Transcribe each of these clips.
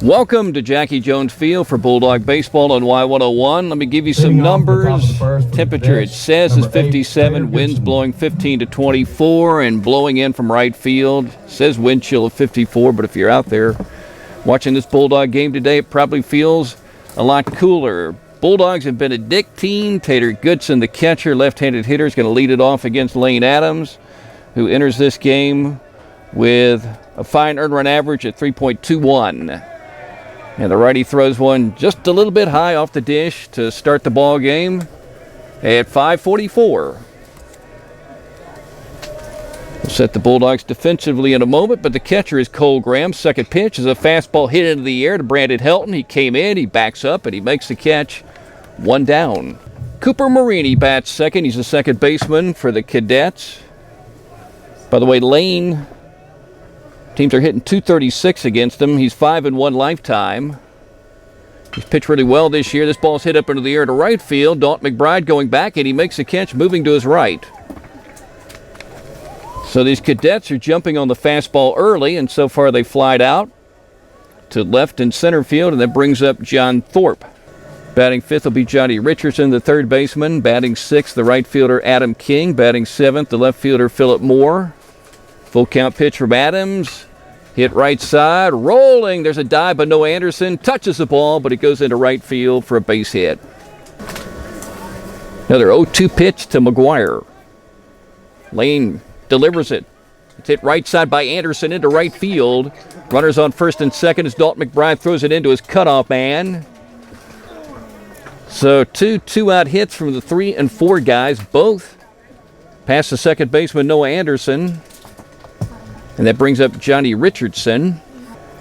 Welcome to Jackie Jones Field for Bulldog Baseball on Y101. Let me give you some numbers. Temperature, it says, is 57, winds blowing 15 to 24, and blowing in from right field. It says wind chill of 54, but if you're out there watching this Bulldog game today, it probably feels a lot cooler. Bulldogs and Benedictine. Tater Goodson, the catcher, left-handed hitter, is going to lead it off against Lane Adams, who enters this game with a fine earned run average at 3.21. And the righty throws one just a little bit high off the dish to start the ball game at 5:44. We'll set the Bulldogs defensively in a moment, but the catcher is Cole Graham. Second pitch is a fastball hit into the air to Brandon Helton. He came in, he backs up, and he makes the catch. One down. Cooper Marini bats second. He's the second baseman for the Cadets. By the way, Lane, teams are hitting .236 against him. He's 5-1 lifetime. He's pitched really well this year. This ball's hit up into the air to right field. Dalton McBride going back, and he makes a catch moving to his right. So these Cadets are jumping on the fastball early, and so far they flied out to left and center field, and that brings up John Thorpe. Batting fifth will be Johnny Richardson, the third baseman. Batting sixth, the right fielder Adam King. Batting seventh, the left fielder Philip Moore. Full count pitch from Adams. Hit right side, rolling. There's a dive by Noah Anderson. Touches the ball, but it goes into right field for a base hit. Another 0-2 pitch to McGuire. Lane delivers it. It's hit right side by Anderson into right field. Runners on first and second as Dalton McBride throws it into his cutoff man. So two-out hits from the 3 and 4 guys, both past the second baseman Noah Anderson. And that brings up Johnny Richardson.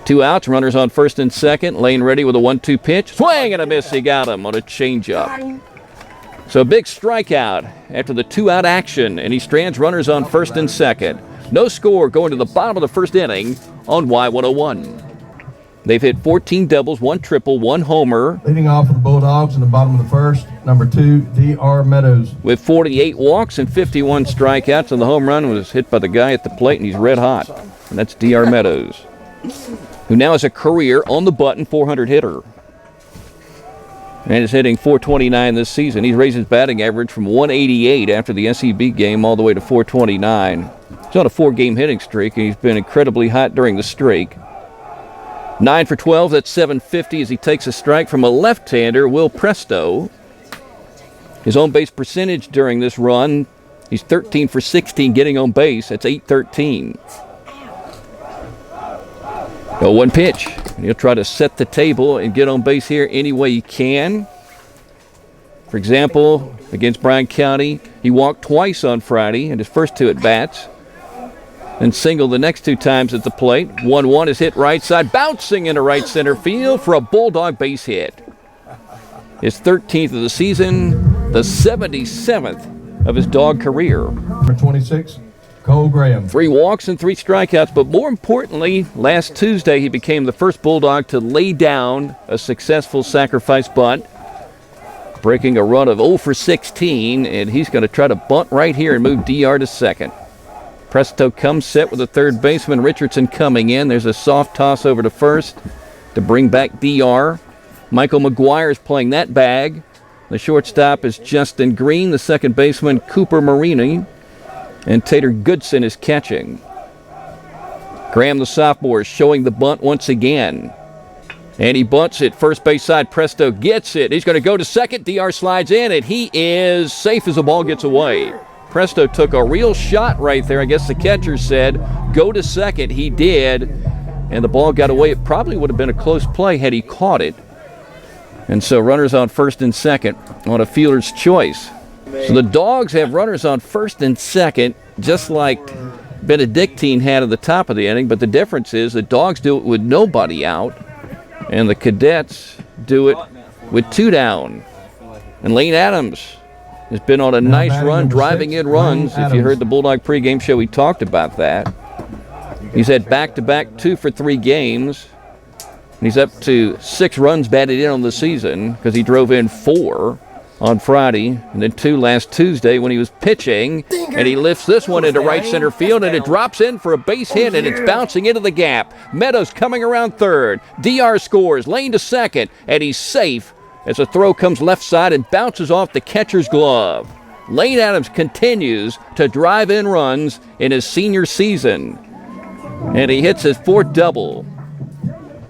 2 outs, runners on first and second. Lane ready with a 1-2 pitch. Swing and a miss. He got him on a changeup. So a big strikeout after the 2-out action, and he strands runners on first and second. No score going to the bottom of the first inning on Y101. They've hit 14 doubles, 1 triple, 1 homer. Leading off for the Bulldogs in the bottom of the first, number 2, D.R. Meadows. With 48 walks and 51 strikeouts, and the home run was hit by the guy at the plate, and he's red hot. And that's D.R. Meadows, who now has a career on the button 400 hitter. And is hitting .429 this season. He's raised his batting average from 188 after the SEB game all the way to .429. He's on a 4-game hitting streak, and he's been incredibly hot during the streak. 9 for 12, that's .750 as he takes a strike from a left-hander, Will Presto. His on-base percentage during this run, he's 13 for 16 getting on base. That's .813. 0-1 pitch. And he'll try to set the table and get on base here any way he can. For example, against Bryan County, he walked twice on Friday in his first 2 at-bats. And singled the next 2 times at the plate. 1-1 is hit right side, bouncing into right center field for a Bulldog base hit. His 13th of the season, the 77th of his Dog career. Number 26, Cole Graham. 3 walks and 3 strikeouts, but more importantly, last Tuesday he became the first Bulldog to lay down a successful sacrifice bunt, breaking a run of 0 for 16, and he's going to try to bunt right here and move DR to second. Presto comes set with the third baseman, Richardson coming in. There's a soft toss over to first to bring back DR. Michael McGuire is playing that bag. The shortstop is Justin Green, the second baseman, Cooper Marini, and Tater Goodson is catching. Graham, the sophomore, is showing the bunt once again. And he bunts it, first base side. Presto gets it. He's going to go to second. DR slides in, and he is safe as the ball gets away. Presto took a real shot right there. I guess the catcher said, go to second. He did, and the ball got away. It probably would have been a close play had he caught it. And so runners on first and second on a fielder's choice. So the Dogs have runners on first and second, just like Benedictine had at the top of the inning, but the difference is the Dogs do it with nobody out, and the Cadets do it with 2 down. And Lane Adams has been on a nice run, driving in runs. If you heard the Bulldog pregame show, he talked about that. He's had back-to-back 2 for 3 games. And he's up to 6 runs batted in on the season because he drove in 4. on Friday, and then 2 last Tuesday when he was pitching, and he lifts this one into right center field, and it drops in for a base hit, and it's bouncing into the gap. Meadows coming around third. DR scores, Lane to second, and he's safe as a throw comes left side and bounces off the catcher's glove. Lane Adams continues to drive in runs in his senior season, and he hits his 4th double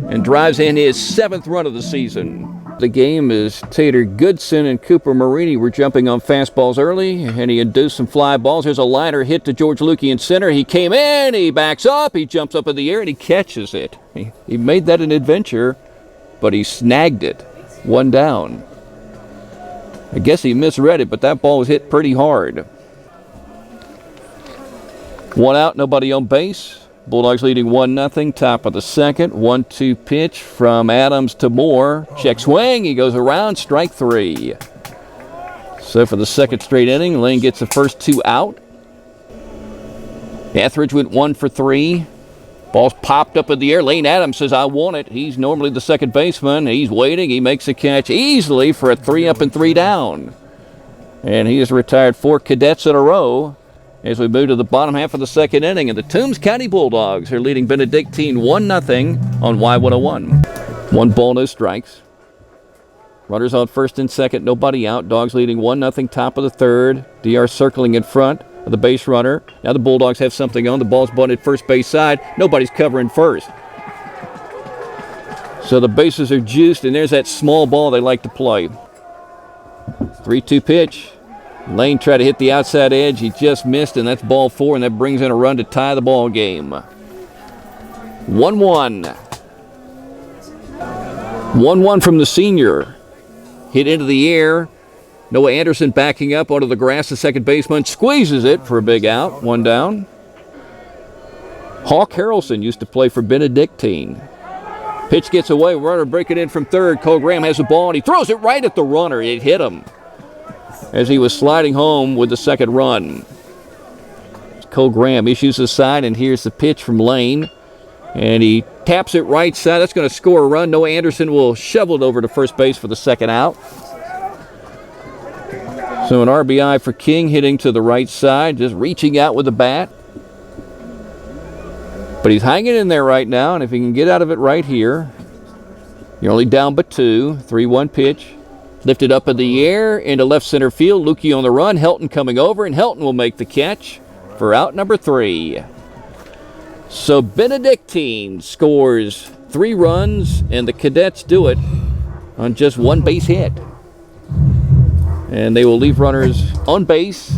and drives in his 7th run of the season. The game is Tater Goodson and Cooper Marini were jumping on fastballs early, and he induced some fly balls. There's a liner hit to George Lukey in center. He came in, he backs up, he jumps up in the air, and he catches it. He made that an adventure, but he snagged it. 1 down. I guess he misread it, but that ball was hit pretty hard. 1 out, nobody on base. Bulldogs leading 1-0, top of the second. 1-2 pitch from Adams to Moore. Check swing, he goes around, strike 3. So for the second straight inning, Lane gets the first 2 out. Etheridge went 1 for 3. Ball's popped up in the air. Lane Adams says, I want it. He's normally the second baseman. He's waiting. He makes a catch easily for a 3 up and 3 down. And he has retired 4 cadets in a row as we move to the bottom half of the second inning. And the Toombs County Bulldogs are leading Benedictine 1-0 on Y101. 1 ball, no strikes. Runners on first and second, nobody out. Dogs leading 1-0, top of the third. DR circling in front of the base runner. Now the Bulldogs have something on. The ball's bunted first base side. Nobody's covering first. So the bases are juiced, and there's that small ball they like to play. 3-2 pitch. Lane tried to hit the outside edge. He just missed, and that's ball 4, and that brings in a run to tie the ball game. 1-1. 1-1 from the senior. Hit into the air. Noah Anderson backing up onto the grass. The second baseman squeezes it for a big out. 1 down. Hawk Harrelson used to play for Benedictine. Pitch gets away. Runner breaking in from third. Cole Graham has the ball, and he throws it right at the runner. It hit him as he was sliding home with the second run. Cole Graham issues the side, and here's the pitch from Lane. And he taps it right side. That's going to score a run. Noah Anderson will shovel it over to first base for the second out. So an RBI for King, hitting to the right side, just reaching out with the bat. But he's hanging in there right now, and if he can get out of it right here, you're only down but 2. 3-1 pitch. Lifted up in the air into left center field. Lukey on the run. Helton coming over, and Helton will make the catch for out number 3. So Benedictine scores 3 runs, and the Cadets do it on just 1 base hit. And they will leave runners on base,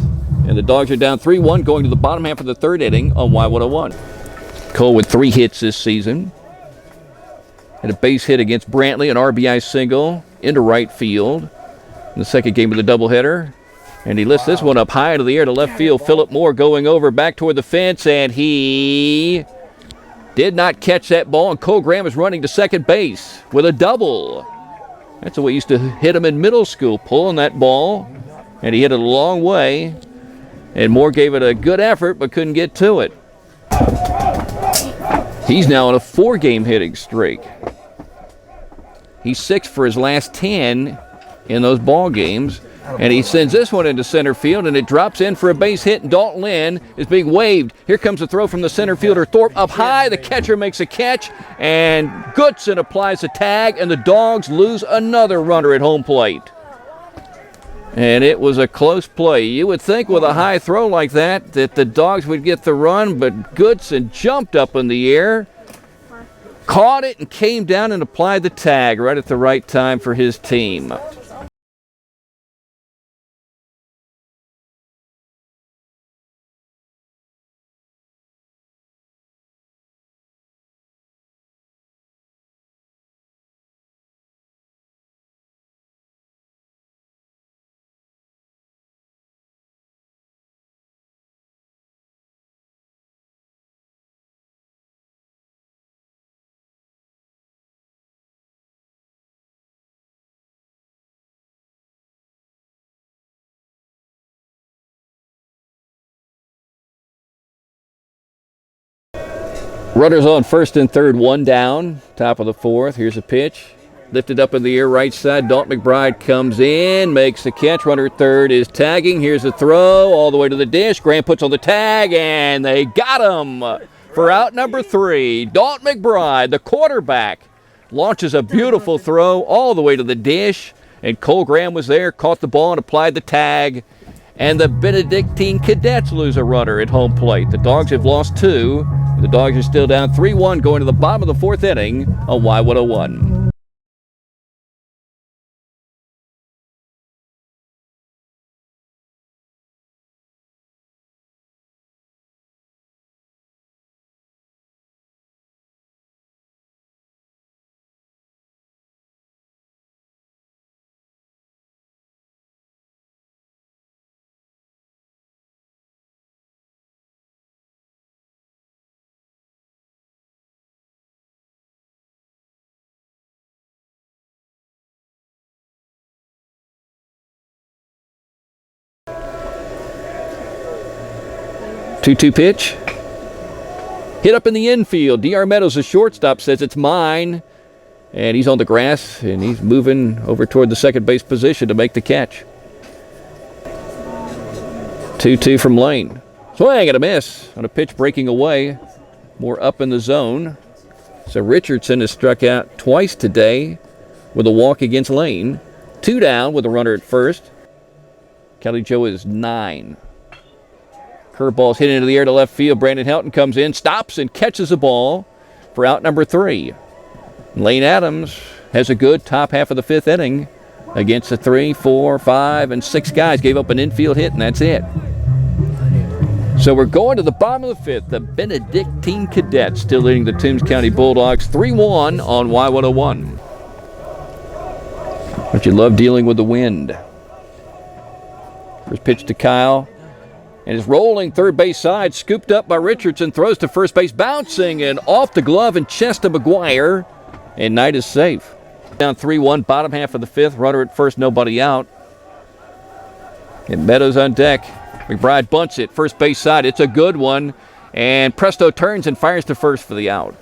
and the Dogs are down 3-1 going to the bottom half of the third inning on Y101. Cole with 3 hits this season. And a base hit against Brantley, an RBI single into right field in the second game of the doubleheader. And he lifts this one up high into the air to left field. Philip Moore going over back toward the fence, and he did not catch that ball. And Cole Graham is running to second base with a double. That's the way he used to hit him in middle school, pulling that ball. And he hit it a long way. And Moore gave it a good effort but couldn't get to it. He's now on a 4-game hitting streak. He's 6 for his last 10 in those ball games. And he sends this one into center field, and it drops in for a base hit, and Dalton Lynn is being waved. Here comes a throw from the center fielder, Thorpe, up high. The catcher makes a catch, and Goodson applies a tag, and the Dogs lose another runner at home plate. And it was a close play. You would think with a high throw like that the Dogs would get the run, but Goodson jumped up in the air, caught it, and came down and applied the tag right at the right time for his team. Runners on first and third, 1 down, top of the 4th. Here's a pitch. Lifted up in the air, right side. Dalton McBride comes in, makes the catch. Runner at third is tagging. Here's the throw all the way to the dish. Graham puts on the tag, and they got him for out number 3. Dalton McBride, the quarterback, launches a beautiful throw all the way to the dish, and Cole Graham was there, caught the ball, and applied the tag. And the Benedictine Cadets lose a runner at home plate. The Dogs have lost 2. The Dogs are still down 3-1 going to the bottom of the 4th inning on Y101. Two-two pitch. Hit up in the infield. D.R. Meadows, the shortstop, says it's mine. And he's on the grass, and he's moving over toward the second base position to make the catch. 2-2 from Lane. Swing and a miss on a pitch breaking away. More up in the zone. So Richardson has struck out twice today with a walk against Lane. 2 down with a runner at first. Kelly Joe is 9. Curveball's hit into the air to left field. Brandon Helton comes in, stops, and catches the ball for out number 3. Lane Adams has a good top half of the 5th inning against the 3, 4, 5, and 6 guys. Gave up an infield hit, and that's it. So we're going to the bottom of the 5th. The Benedictine Cadets still leading the Toombs County Bulldogs 3-1 on Y101. But you love dealing with the wind. First pitch to Kyle. And is rolling third base side, scooped up by Richardson, throws to first base, bouncing and off the glove and chest of McGuire, and Knight is safe. Down 3-1, bottom half of the 5th, runner at first, nobody out. And Meadows on deck. McBride bunts it, first base side, it's a good one, and Presto turns and fires to first for the out.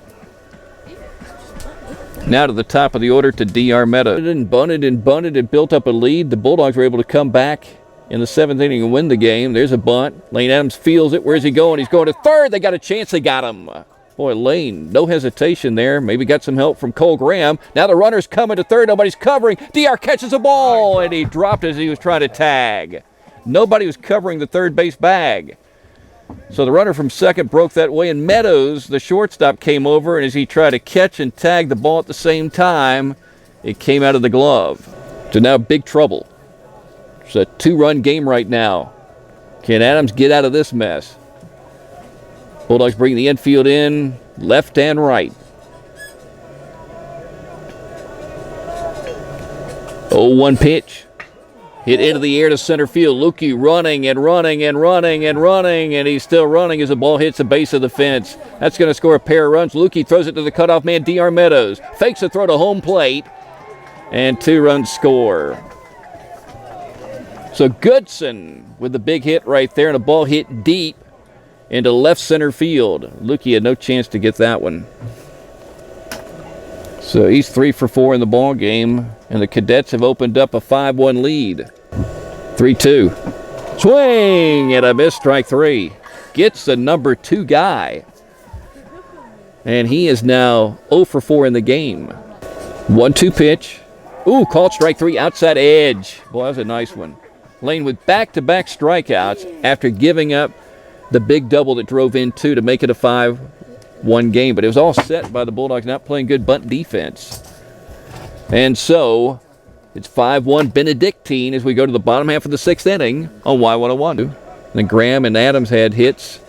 Now to the top of the order to D.R. Meadows. Bunted and built up a lead. The Bulldogs were able to come back in the 7th inning and win the game. There's a bunt. Lane Adams feels it. Where's he going? He's going to third. They got a chance. They got him. Boy, Lane, no hesitation there. Maybe got some help from Cole Graham. Now the runner's coming to third. Nobody's covering. DR catches a ball, and he dropped as he was trying to tag. Nobody was covering the third base bag. So the runner from second broke that way, and Meadows, the shortstop, came over, and as he tried to catch and tag the ball at the same time, it came out of the glove. So now big trouble. It's a 2-run game right now. Can Adams get out of this mess? Bulldogs bring the infield in, left and right. 0-1 pitch. Hit into the air to center field. Lukey running, and he's still running as the ball hits the base of the fence. That's going to score a pair of runs. Lukey throws it to the cutoff man, D.R. Meadows. Fakes a throw to home plate, and 2 runs score. So Goodson with the big hit right there, and a ball hit deep into left center field. Lukey had no chance to get that one. So he's 3 for 4 in the ball game, and the Cadets have opened up a 5-1 lead. 3-2. Swing and a miss, strike 3. Gets the number 2 guy. And he is now 0 for 4 in the game. 1-2 pitch. Ooh, called strike 3, outside edge. Boy, that was a nice one. Lane with back-to-back strikeouts after giving up the big double that drove in 2 to make it a 5-1 game. But it was all set by the Bulldogs not playing good bunt defense. And so it's 5-1 Benedictine as we go to the bottom half of the 6th inning on Y101. And then Graham and Adams had hits.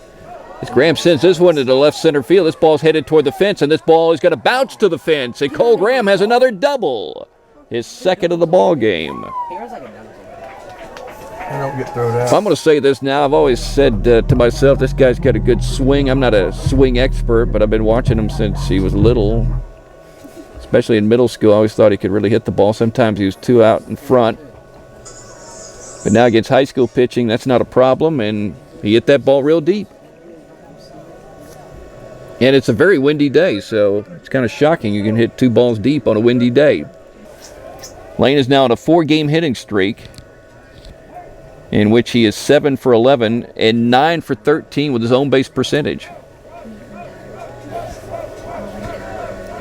As Graham sends this one to the left center field, this ball's headed toward the fence, and this ball is going to bounce to the fence. And Cole Graham has another double, his 2nd of the ball game. Don't get thrown out. I'm going to say this now. I've always said to myself, this guy's got a good swing. I'm not a swing expert, but I've been watching him since he was little. Especially in middle school, I always thought he could really hit the ball. Sometimes he was 2 out in front. But now against high school pitching, that's not a problem, and he hit that ball real deep. And it's a very windy day, so it's kind of shocking you can hit 2 balls deep on a windy day. Lane is now on a 4-game hitting streak, in which he is 7 for 11 and 9 for 13 with his own base percentage.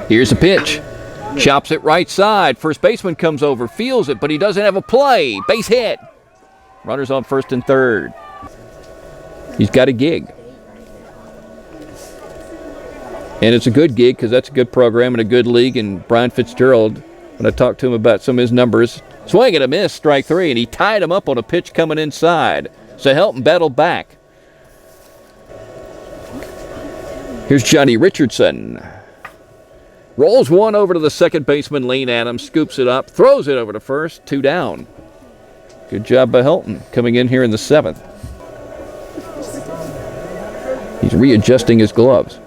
Here's a pitch. Chops it right side. First baseman comes over, feels it, but he doesn't have a play. Base hit. Runners on first and third. He's got a gig. And it's a good gig because that's a good program and a good league. And Brian Fitzgerald, when I talked to him about some of his numbers, swing and a miss, strike 3, and he tied him up on a pitch coming inside. So Helton battled back. Here's Johnny Richardson. Rolls one over to the second baseman, Lane Adams, scoops it up, throws it over to first, 2 down. Good job by Helton coming in here in the 7th. He's readjusting his gloves.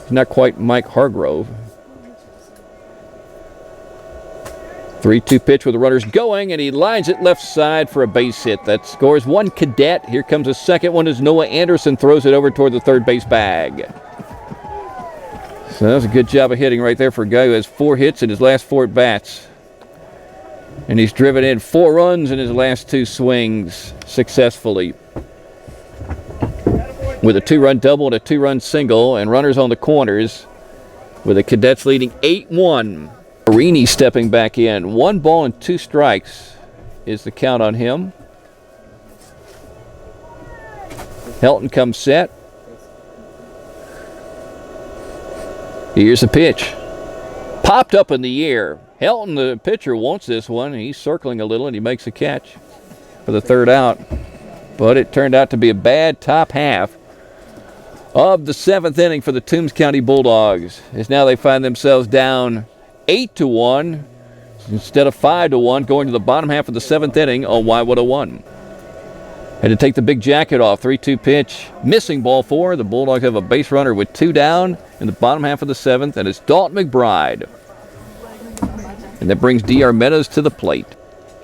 He's not quite Mike Hargrove. 3-2 pitch with the runners going, and he lines it left side for a base hit. That scores 1 cadet. Here comes a second one as Noah Anderson throws it over toward the third base bag. So that was a good job of hitting right there for a guy who has 4 hits in his last 4 at-bats. And he's driven in 4 runs in his last 2 swings successfully. With a 2-run double and a 2-run single, and runners on the corners, with the Cadets leading 8-1. Marini stepping back in. 1 ball and 2 strikes is the count on him. Helton comes set. Here's a pitch. Popped up in the air. Helton, the pitcher, wants this one. He's circling a little, and he makes a catch for the 3rd out. But it turned out to be a bad top half of the 7th inning for the Toombs County Bulldogs, as now they find themselves down 8-1 instead of 5-1, going to the bottom half of the 7th inning on Y101. Had to take the big jacket off. 3-2 pitch, missing ball 4. The Bulldogs have a base runner with 2 down in the bottom half of the 7th, and it's Dalton McBride. And that brings D.R. Meadows to the plate.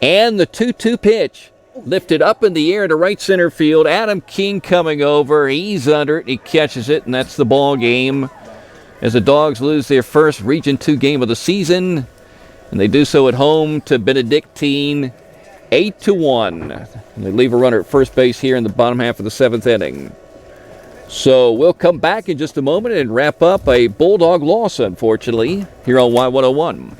And the 2-2 pitch, lifted up in the air to right center field. Adam King coming over. He's under it. He catches it, and that's the ball game. As the Dogs lose their first Region 2 game of the season, and they do so at home to Benedictine, 8-1. And they leave a runner at first base here in the bottom half of the 7th inning. So we'll come back in just a moment and wrap up a Bulldog loss, unfortunately, here on Y101.